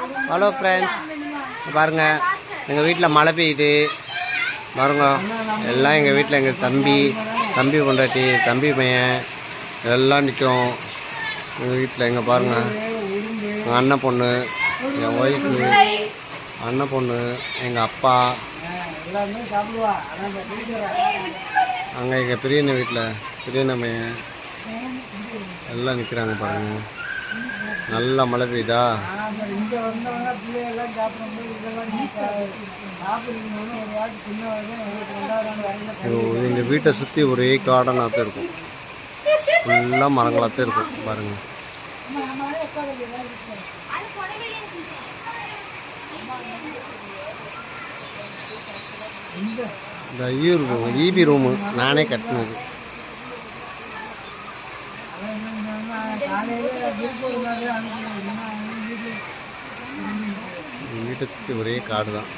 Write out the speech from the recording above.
Hello friends, பாருங்கள் எங்கள் வீட்டில் மழை பெய்யுது பாருங்க. எல்லாம் எங்கள் வீட்டில் எங்கள் தம்பி பொண்டாட்டி, தம்பி பையன் எல்லாம் நிற்கிறோம் எங்கள் வீட்டில். எங்கள் பாருங்கள், எங்கள் அண்ணன் பொண்ணு, என் ஒய்ஃபு, அண்ணன் பொண்ணு, எங்கள் அப்பா, அங்கே எங்கள் பெரியண்ண வீட்டில் பெரியண்ண பையன் எல்லாம் நிற்கிறாங்க பாருங்கள். நல்லா மழை பெய்யுதா. எங்கள் வீட்டை சுற்றி ஒரே கார்டனாக தான் இருக்கும், ஃபுல்லாக மரங்களாக தான் இருக்கும் பாருங்கள். இந்த ஈபி ரூமு நானே கட்டினது. வீட்டை சுற்றி ஒரே காடு தான்.